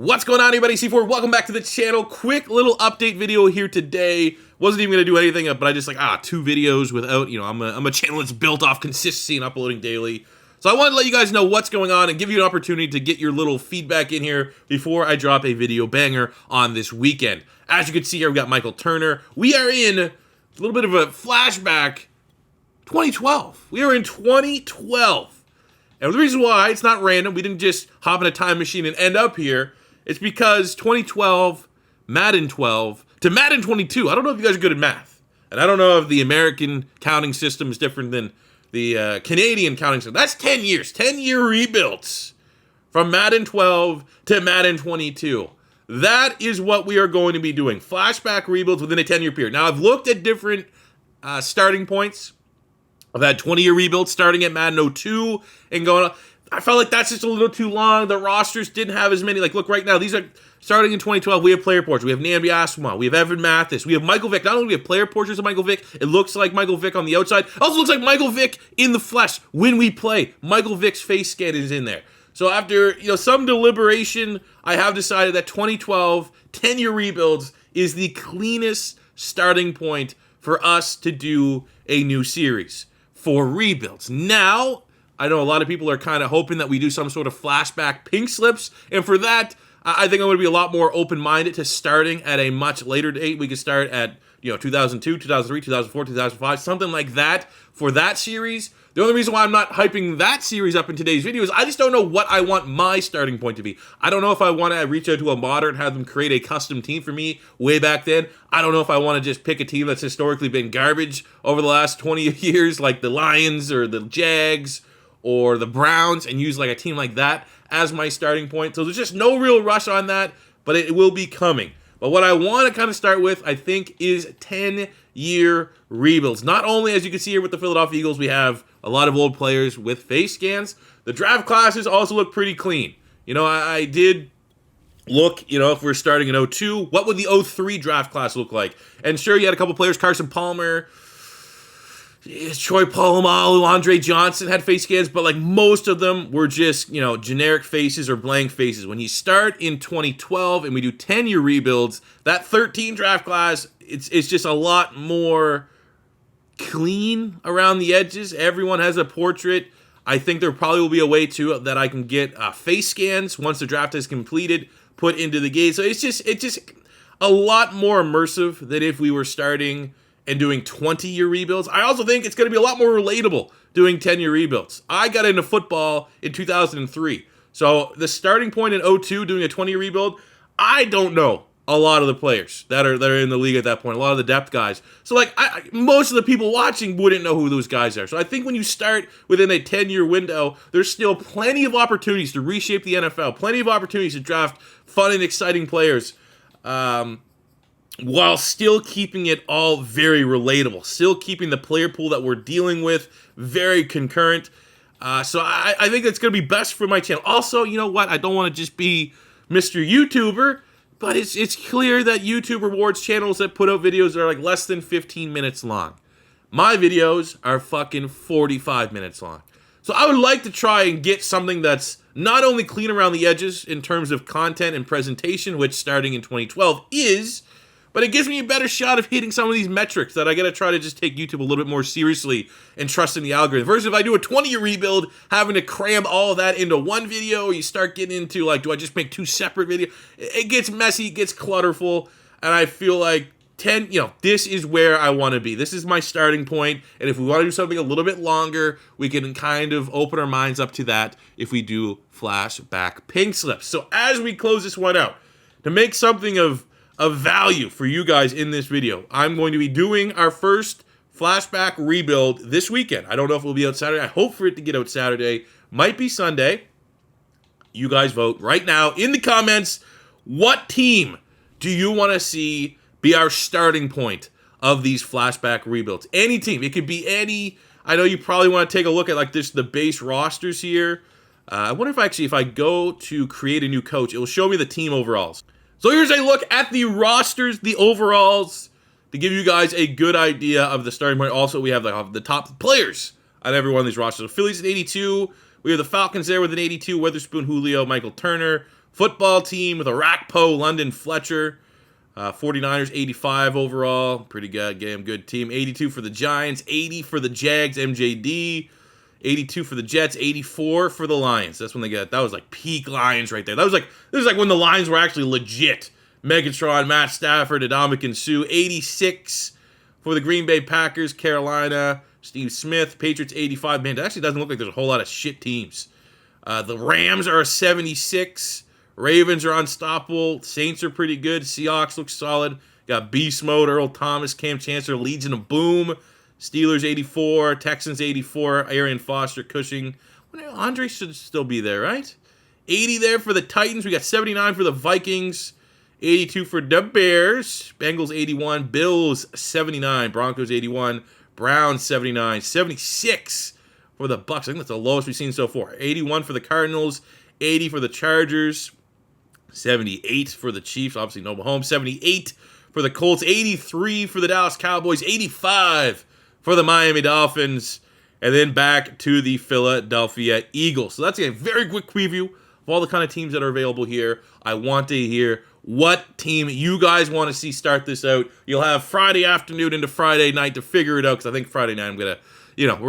What's going on, everybody? C4, welcome back to the channel. Quick little update video here today. Wasn't even gonna do anything, but I just two videos without, I'm a channel that's built off consistency and uploading daily. So I wanted to let you guys know what's going on and give you an opportunity to get your little feedback in here before I drop a video banger on this weekend. As you can see here, we got Michael Turner. We are in a little bit of a flashback 2012. We are in 2012. And the reason why, it's not random, we didn't just hop in a time machine and end up here. It's because 2012, Madden 12, to Madden 22. I don't know if you guys are good at math. And I don't know if the American counting system is different than the Canadian counting system. That's 10 years, 10-year rebuilds from Madden 12 to Madden 22. That is what we are going to be doing. Flashback rebuilds within a 10-year period. Now, I've looked at different starting points. I've had 20-year rebuilds starting at Madden 02 and going on. I felt like that's just a little too long. The rosters didn't have as many. Like, look, right now, these are starting in 2012. We have player portraits. We have Nambi Asuma. We have Evan Mathis. We have Michael Vick. Not only do we have player portraits of Michael Vick, it looks like Michael Vick on the outside. It also looks like Michael Vick in the flesh when we play. Michael Vick's face scan is in there. So after some deliberation, I have decided that 2012 10-year rebuilds is the cleanest starting point for us to do a new series for rebuilds. Now, I know a lot of people are kind of hoping that we do some sort of flashback pink slips, and for that, I think I'm going to be a lot more open-minded to starting at a much later date. We could start at 2002, 2003, 2004, 2005, something like that for that series. The only reason why I'm not hyping that series up in today's video is I just don't know what I want my starting point to be. I don't know if I want to reach out to a modder and have them create a custom team for me way back then. I don't know if I want to just pick a team that's historically been garbage over the last 20 years, like the Lions or the Jags or the Browns, and use like a team like that as my starting point. So there's just no real rush on that, but it will be coming. But what I want to kind of start with, I think, is 10-year rebuilds. Not only, as you can see here with the Philadelphia Eagles, we have a lot of old players with face scans. The draft classes also look pretty clean. I did look, if we're starting in 02, what would the 03 draft class look like? And sure, you had a couple players, Carson Palmer, Troy Polamalu, Andre Johnson had face scans, but like most of them were just, generic faces or blank faces. When you start in 2012 and we do 10-year rebuilds, that 13 draft class, it's just a lot more clean around the edges. Everyone has a portrait. I think there probably will be a way too that I can get face scans once the draft is completed, put into the game. So it's just a lot more immersive than if we were starting and doing 20-year rebuilds. I also think it's going to be a lot more relatable doing 10-year rebuilds. I got into football in 2003. So the starting point in 02 doing a 20-year rebuild, I don't know a lot of the players that are in the league at that point, a lot of the depth guys. So most of the people watching wouldn't know who those guys are. So I think when you start within a 10-year window, there's still plenty of opportunities to reshape the NFL, plenty of opportunities to draft fun and exciting players, while still keeping it all very relatable, still keeping the player pool that we're dealing with very concurrent. So I think it's going to be best for my channel. Also, you know what? I don't want to just be Mr. YouTuber, but it's clear that YouTube rewards channels that put out videos that are like less than 15 minutes long. My videos are fucking 45 minutes long. So I would like to try and get something that's not only clean around the edges in terms of content and presentation, which starting in 2012 is, but it gives me a better shot of hitting some of these metrics that I gotta try to just take YouTube a little bit more seriously and trust in the algorithm. Versus if I do a 20-year rebuild, having to cram all of that into one video, you start getting into do I just make two separate videos? It gets messy, it gets clutterful, and I feel like this is where I want to be. This is my starting point, and if we want to do something a little bit longer, we can kind of open our minds up to that if we do flashback pink slips. So as we close this one out, to make something of value for you guys in this video, I'm going to be doing our first flashback rebuild this weekend. I don't know if it will be out Saturday. I hope for it to get out Saturday. Might be Sunday. You guys vote right now in the comments. What team do you want to see be our starting point of these flashback rebuilds? Any team. It could be any. I know you probably want to take a look at the base rosters here. I wonder if I go to create a new coach, it will show me the team overalls. So here's a look at the rosters, the overalls, to give you guys a good idea of the starting point. Also, we have the top players on every one of these rosters. So Phillies at 82. We have the Falcons there with an 82. Witherspoon, Julio, Michael Turner. Football team with Arakpo, London, Fletcher. 49ers, 85 overall. Pretty good, damn good team. 82 for the Giants, 80 for the Jags, MJD. 82 for the Jets, 84 for the Lions. That's when they got, that was like peak Lions right there. This was like when the Lions were actually legit. Megatron, Matt Stafford, Adamakin Sue. 86 for the Green Bay Packers, Carolina, Steve Smith. Patriots, 85. Man, it actually doesn't look like there's a whole lot of shit teams. The Rams are a 76. Ravens are unstoppable. Saints are pretty good. Seahawks look solid. Got Beast Mode, Earl Thomas, Cam Chancellor, Legion of Boom. Steelers 84. Texans 84. Arian Foster, Cushing. Andre should still be there, right? 80 there for the Titans. We got 79 for the Vikings. 82 for the Bears. Bengals 81. Bills 79. Broncos 81. Browns 79. 76 for the Bucks. I think that's the lowest we've seen so far. 81 for the Cardinals. 80 for the Chargers. 78 for the Chiefs. Obviously, no Mahomes. 78 for the Colts. 83 for the Dallas Cowboys. 85 for the Miami Dolphins. And then back to the Philadelphia Eagles. So that's a very quick preview of all the kind of teams that are available here. I want to hear what team you guys want to see start this out. You'll have Friday afternoon into Friday night to figure it out, because I think Friday night we're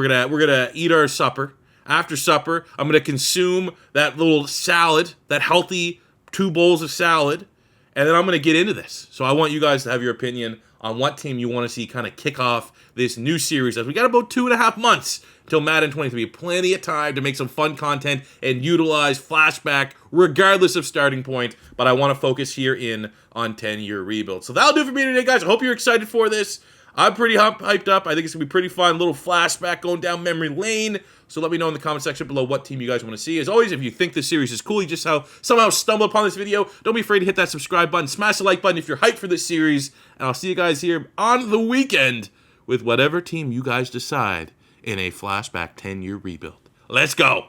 gonna eat our supper. After supper, I'm gonna consume that little salad, that healthy 2 bowls of salad, and then I'm gonna get into this. So I want you guys to have your opinion on what team you want to see kind of kick off this new series, as we got about 2.5 months until Madden 23. Plenty of time to make some fun content and utilize Flashback regardless of starting point, but I want to focus here in on 10-year rebuild. So that'll do it for me today, guys. I hope you're excited for this. I'm pretty hyped up. I think it's going to be pretty fun. Little flashback going down memory lane. So let me know in the comment section below what team you guys want to see. As always, if you think this series is cool, you just somehow stumbled upon this video, don't be afraid to hit that subscribe button. Smash the like button if you're hyped for this series. And I'll see you guys here on the weekend with whatever team you guys decide in a Flashback 10-year rebuild. Let's go.